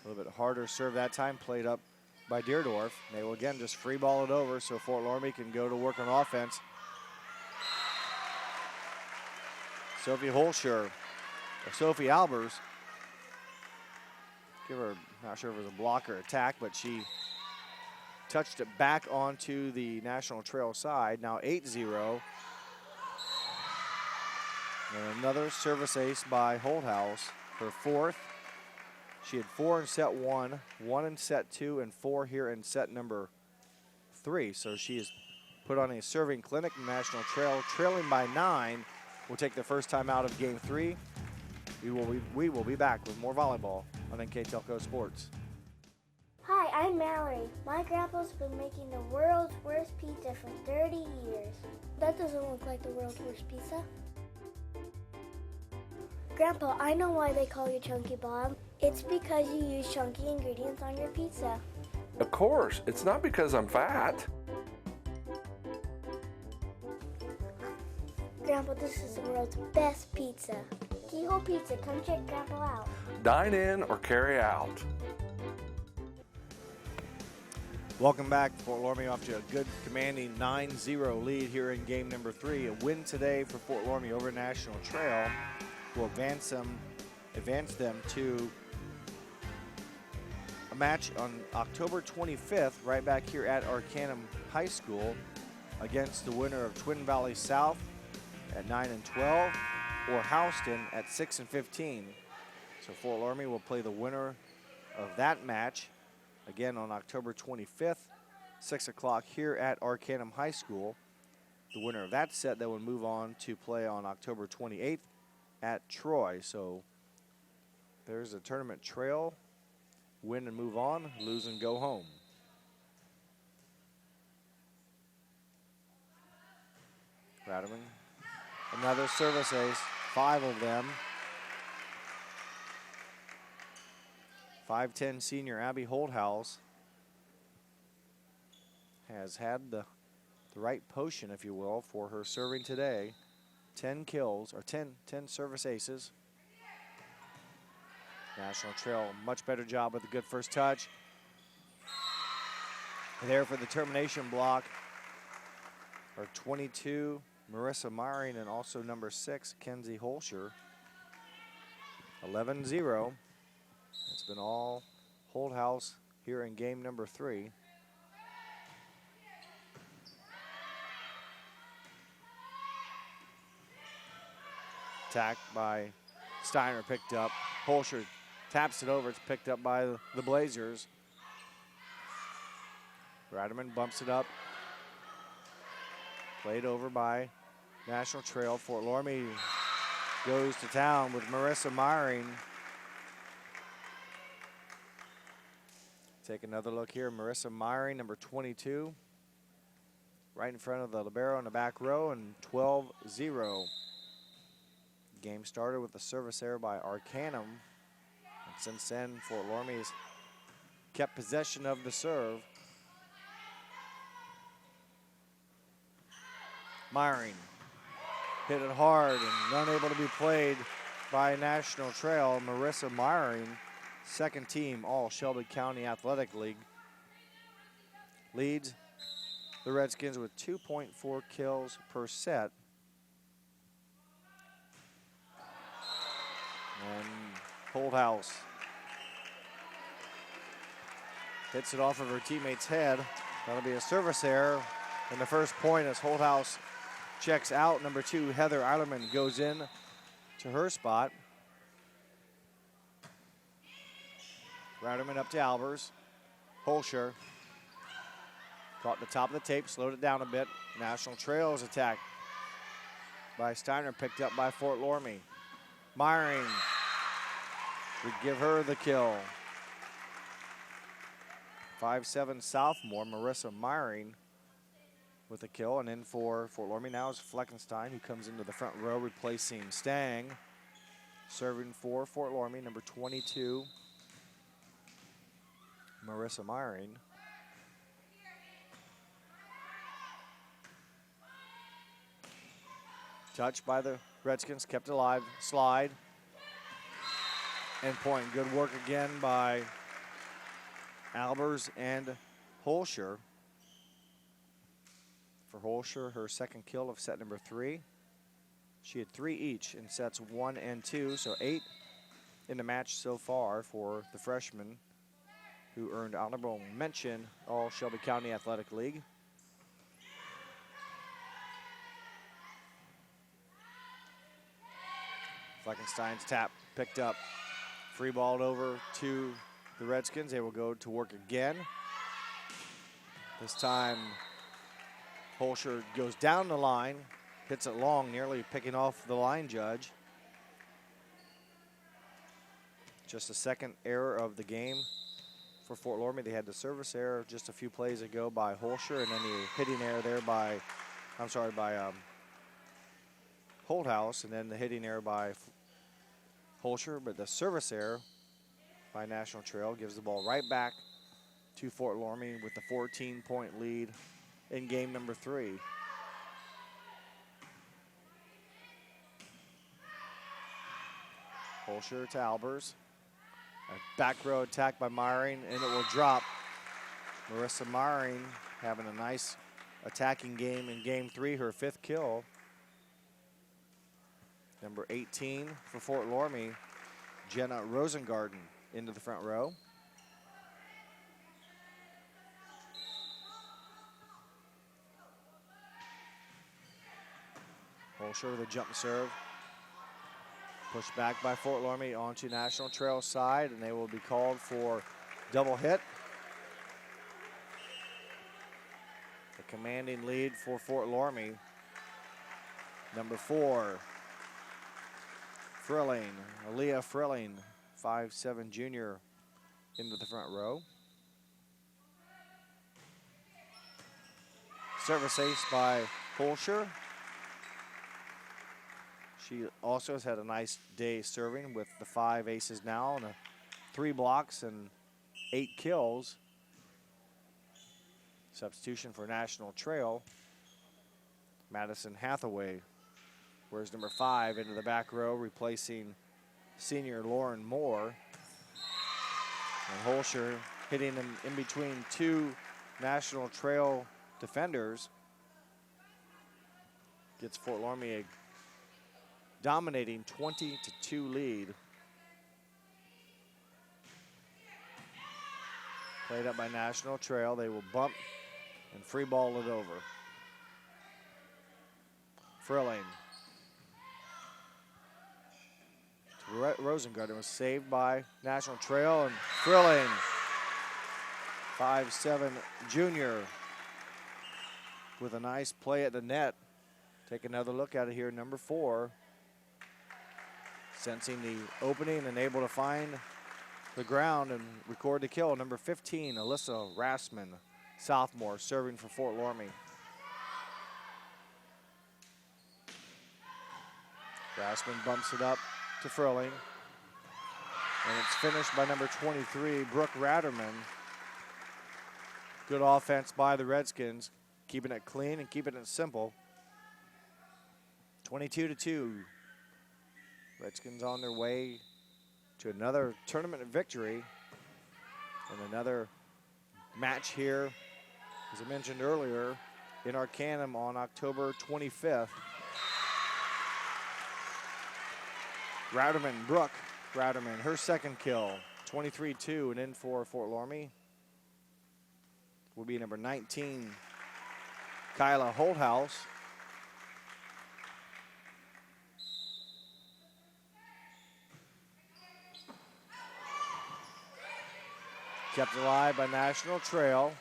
A little bit harder serve that time, played up by Deerdorf. They will again just free ball it over so Fort Loramie can go to work on offense. Sophie Holscher, or Sophie Albers. Not sure if it was a block or attack, but she touched it back onto the National Trail side. Now 8-0. And another service ace by Holthouse, her fourth. She had 4 in set 1, 1 in set 2, and 4 here in set number 3. So she has put on a serving clinic. National Trail trailing by 9 will take the first time out of game 3. We will be back with more volleyball on NKTelco Sports. Hi, I'm Mallory. My grandpa's been making the world's worst pizza for 30 years. That doesn't look like the world's worst pizza. Grandpa, I know why they call you Chunky Bob. It's because you use chunky ingredients on your pizza. Of course, it's not because I'm fat. Grandpa, this is the world's best pizza. Keyhole Pizza, come check Grandpa out. Dine in or carry out. Welcome back. Fort Loramie off to a good commanding 9-0 lead here in game number 3. A win today for Fort Loramie over National Trail will advance them to a match on October 25th right back here at Arcanum High School against the winner of Twin Valley South at 9-12 or Houston at 6-15. So Fort Loramie will play the winner of that match again on October 25th, 6 o'clock here at Arcanum High School. The winner of that set that will move on to play on October 28th at Troy. So there's a tournament trail. Win and move on, lose and go home. Rademan, another service ace, 5 of them. 5'10" senior Abby Holthouse has had the right potion, if you will, for her serving today. 10 kills, or 10 service aces. National Trail, much better job with a good first touch. There for the termination block are 22, Marissa Myring, and also number 6, Kenzie Holscher. 11-0. It's been all Holthouse here in game number 3. Attack by Steiner, picked up. Holscher taps it over. It's picked up by the Blazers. Rademan bumps it up. Played over by National Trail. Fort Loramie goes to town with Marissa Myring. Take another look here. Marissa Myring, number 22. Right in front of the libero in the back row, and 12-0. Game started with a service error by Arcanum. And since then, Fort Loramie has kept possession of the serve. Myring hit it hard and unable to be played by National Trail. Marissa Myring, second team all Shelby County Athletic League, leads the Redskins with 2.4 kills per set. And Holthouse hits it off of her teammate's head. That'll be a service error. And the first point as Holthouse checks out. Number 2, Heather Eilerman, goes in to her spot. Raderman up to Albers. Holscher caught the top of the tape, slowed it down a bit. National Trail's attack by Steiner, picked up by Fort Loramie. Myring would give her the kill. 5'7" sophomore Marissa Myring with a kill, and in for Fort Loramie now is Fleckenstein, who comes into the front row replacing Stang. Serving for Fort Loramie, number 22, Marissa Myring. Touched by the Redskins, kept alive, slide. And point, good work again by Albers and Holscher. For Holscher, her second kill of set number 3. She had 3 each in sets 1 and 2, so 8 in the match so far for the freshman who earned honorable mention All Shelby County Athletic League. Fleckenstein's tap picked up, free balled over to the Redskins. They will go to work again. This time, Holscher goes down the line, hits it long, nearly picking off the line judge. Just the second error of the game for Fort Loramie. They had the service error just a few plays ago by Holscher, and then the hitting error there by Holdhouse, and then the hitting error by Holscher. But the service error by National Trail gives the ball right back to Fort Loramie with the 14-point lead in game number 3. Holscher to Albers. A back row attack by Myring, and it will drop. Marissa Myring having a nice attacking game in game 3, her 5th kill. Number 18 for Fort Loramie, Jenna Rosengarten into the front row. Holscher with a jump serve. Pushed back by Fort Loramie onto National Trail side, and they will be called for double hit. The commanding lead for Fort Loramie. Number 4, Frilling, Aaliyah Frilling, 5'7" junior into the front row. Service ace by Holscher. She also has had a nice day serving with the 5 aces now and 3 blocks and 8 kills. Substitution for National Trail, Madison Hathaway. Whereas number 5 into the back row, replacing senior Lauren Moore. And Holscher hitting them in between 2 National Trail defenders. Gets Fort Loramie a dominating 20-2 lead. Played up by National Trail. They will bump and free ball it over. Frilling. Rosengarten was saved by National Trail, and Frilling, 5'7" junior, with a nice play at the net. Take another look at it here, number 4. Sensing the opening and able to find the ground and record the kill. Number 15, Alyssa Rassman, sophomore, serving for Fort Loramie. Rassman bumps it up to Frilling. And it's finished by number 23, Brooke Ratterman. Good offense by the Redskins, keeping it clean and keeping it simple. 22-2. Redskins on their way to another tournament victory and another match here, as I mentioned earlier, in Arcanum on October 25th. Ratterman, Brooke Ratterman, her second kill, 23-2, and in for Fort Loramie will be number 19, Kyla Holdhouse. Kept alive by National Trail.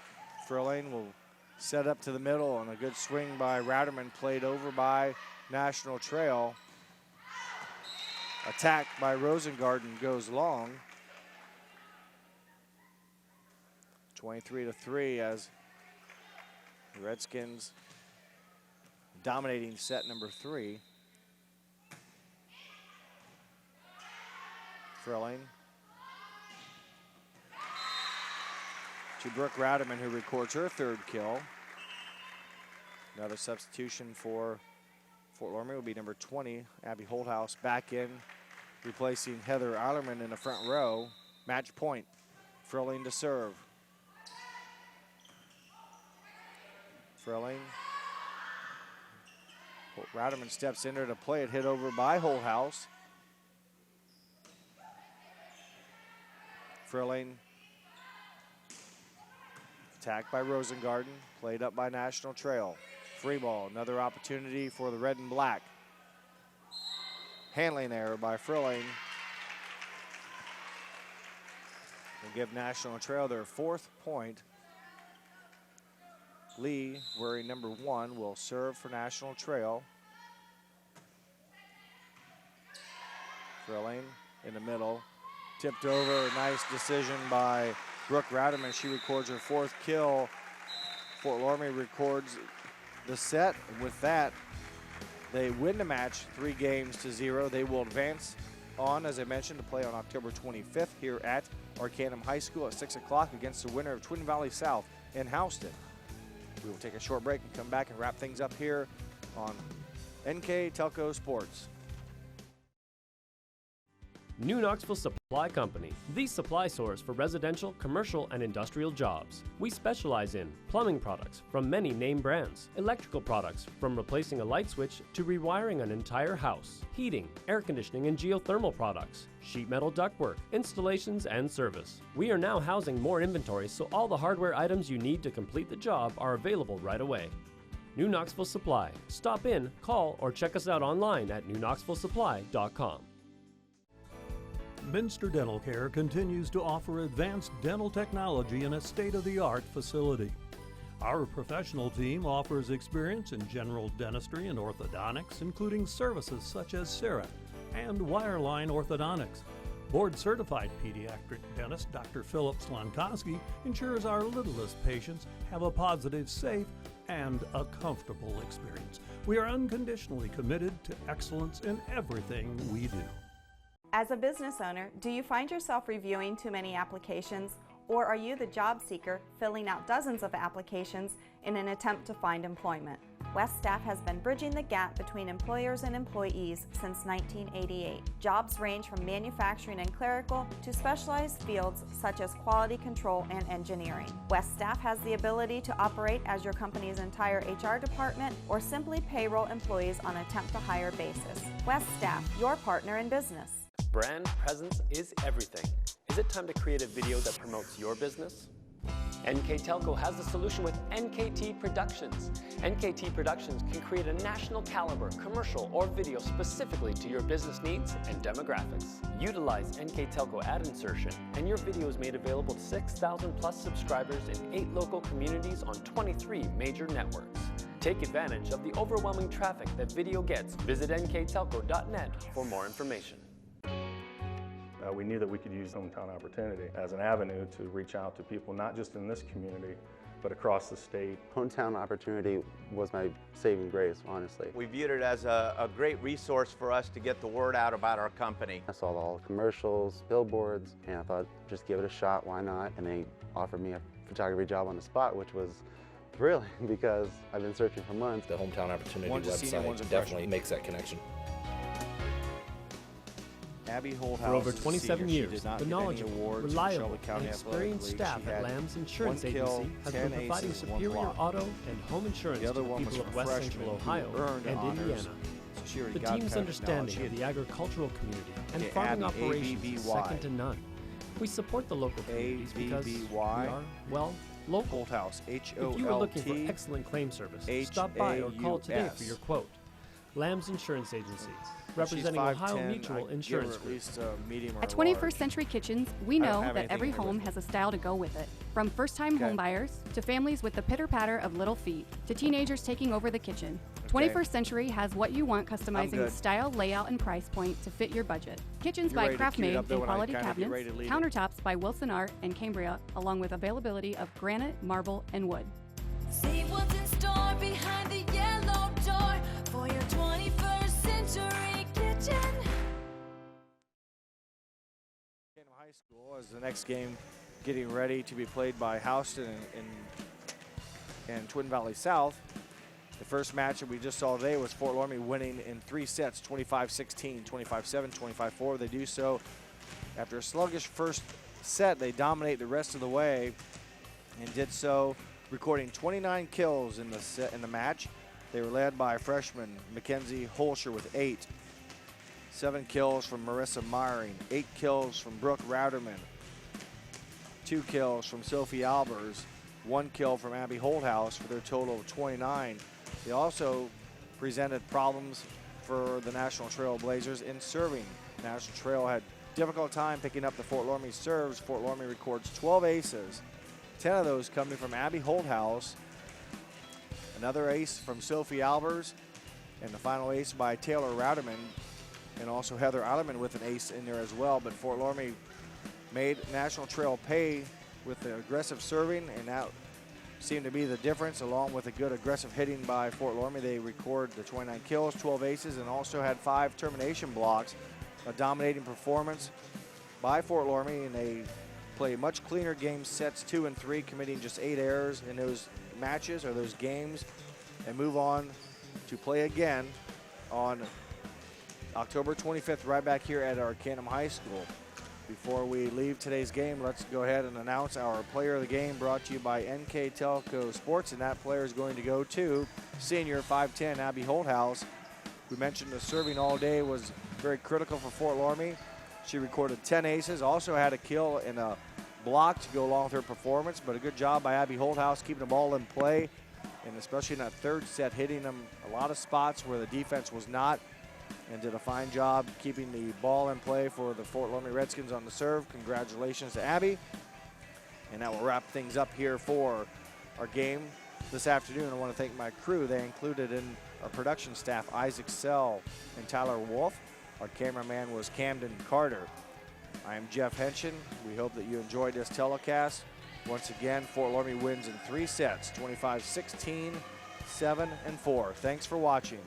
Frilling will set up to the middle, and a good swing by Ratterman played over by National Trail. Attack by Rosengarten goes long. 23-3 as the Redskins dominating set number 3. Frilling to Brooke Ratterman, who records her 3rd kill. Another substitution for Fort Loramie will be number 20, Abby Holdhouse, back in, replacing Heather Eilerman in the front row. Match point, Frilling to serve. Frilling Rowderman steps in there to play it, hit over by Holthouse. Frilling. Attacked by Rosengarten, played up by National Trail. Free ball, another opportunity for the red and black. Handling error by Frilling. Will give National Trail their 4th point. Lee, wearing number 1, will serve for National Trail. Frilling in the middle. Tipped over, nice decision by Brooke Rowderman. She records her 4th kill. Fort Loramie records the set. With that, they win the match 3-0. They will advance on, as I mentioned, to play on October 25th here at Arcanum High School at 6 o'clock against the winner of Twin Valley South in Houston. We will take a short break and come back and wrap things up here on NKTelco Sports. New Knoxville Supply Company, the supply source for residential, commercial, and industrial jobs. We specialize in plumbing products from many name brands, electrical products from replacing a light switch to rewiring an entire house, heating, air conditioning, and geothermal products, sheet metal ductwork, installations, and service. We are now housing more inventory, so all the hardware items you need to complete the job are available right away. New Knoxville Supply. Stop in, call, or check us out online at newknoxvillesupply.com. Minster Dental Care continues to offer advanced dental technology in a state-of-the-art facility. Our professional team offers experience in general dentistry and orthodontics, including services such as CERA and wireline orthodontics. Board-certified pediatric dentist Dr. Philip Slankowski ensures our littlest patients have a positive, safe, and a comfortable experience. We are unconditionally committed to excellence in everything we do. As a business owner, do you find yourself reviewing too many applications, or are you the job seeker filling out dozens of applications in an attempt to find employment? West Staff has been bridging the gap between employers and employees since 1988. Jobs range from manufacturing and clerical to specialized fields such as quality control and engineering. West Staff has the ability to operate as your company's entire HR department or simply payroll employees on a temp-to-hire basis. West Staff, your partner in business. Brand presence is everything. Is it time to create a video that promotes your business? NKTelco has the solution with NKT Productions. NKT Productions can create a national caliber commercial or video specifically to your business needs and demographics. Utilize NKTelco ad insertion and your video is made available to 6,000 plus subscribers in 8 local communities on 23 major networks. Take advantage of the overwhelming traffic that video gets. Visit nktelco.net for more information. We knew that we could use Hometown Opportunity as an avenue to reach out to people, not just in this community, but across the state. Hometown Opportunity was my saving grace, honestly. We viewed it as a great resource for us to get the word out about our company. I saw all the commercials, billboards, and I thought, just give it a shot, why not? And they offered me a photography job on the spot, which was thrilling because I've been searching for months. The Hometown Opportunity website definitely makes that connection. Abby Holthouse For over is a 27 senior. years, She did not the get any knowledgeable, awards from reliable, Shelby County and Athletic experienced League. staff She at had Lamb's Insurance 1 kill, Agency has 10 been providing aces, 1 superior block. auto and home insurance The to other the one was people of a West freshman Central who Ohio earned and honors. Indiana. So she already The got team's past understanding now. of the agricultural community and Okay, farming Abby, operations is ABBY. second to none. We support the local communities because we ABBY. are, well, local. Holthouse, If you are looking for excellent claim service, stop by or call today for your quote. Lamb's Insurance Agency, representing Ohio Mutual Insurance Group. At 21st Century Kitchens, we know that every home has a style to go with it. From first-time home buyers, to families with the pitter-patter of little feet, to teenagers taking over the kitchen. 21st Century has what you want, customizing the style, layout, and price point to fit your budget. Kitchens by Craftmade and quality cabinets, countertops by Wilson Art and Cambria, along with availability of granite, marble, and wood. See what's in store behind the yellow door for your 21st century kitchen. High School as the next game getting ready to be played by Houston and Twin Valley South. The first match that we just saw today was Fort Loramie winning in 3 sets, 25-16, 25-7, 25-4. They do so after a sluggish first set. They dominate the rest of the way and did so, recording 29 kills in the match. They were led by freshman Mackenzie Holscher with 8. 7 kills from Marissa Meyering, 8 kills from Brooke Rauderman, 2 kills from Sophie Albers, 1 kill from Abby Holthouse for their total of 29. They also presented problems for the National Trail Blazers in serving. National Trail had difficult time picking up the Fort Loramie serves. Fort Loramie records 12 aces, 10 of those coming from Abby Holthouse, another ace from Sophie Albers, and the final ace by Taylor Rauderman, and also Heather Eilerman with an ace in there as well. But Fort Loramie made National Trail pay with the aggressive serving, and that seemed to be the difference, along with a good aggressive hitting by Fort Loramie. They record the 29 kills, 12 aces, and also had 5 termination blocks. A dominating performance by Fort Loramie, and they play much cleaner game sets 2 and 3, committing just 8 errors in those matches or those games, and move on to play again on October 25th, right back here at Arcanum High School. Before we leave today's game, let's go ahead and announce our player of the game, brought to you by NKTelco Sports, and that player is going to go to senior 5'10" Abby Holthouse. We mentioned the serving all day was very critical for Fort Loramie. She recorded 10 aces, also had a kill and a block to go along with her performance, but a good job by Abby Holthouse keeping the ball in play, and especially in that third set, hitting them a lot of spots where the defense was not, and did a fine job keeping the ball in play for the Fort Loramie Redskins on the serve. Congratulations to Abby. And that will wrap things up here for our game this afternoon. I want to thank my crew. They included in our production staff Isaac Sell and Tyler Wolf. Our cameraman was Camden Carter. I am Jeff Henshin. We hope that you enjoyed this telecast. Once again, Fort Loramie wins in 3 sets, 25-16, 7 and 4. Thanks for watching.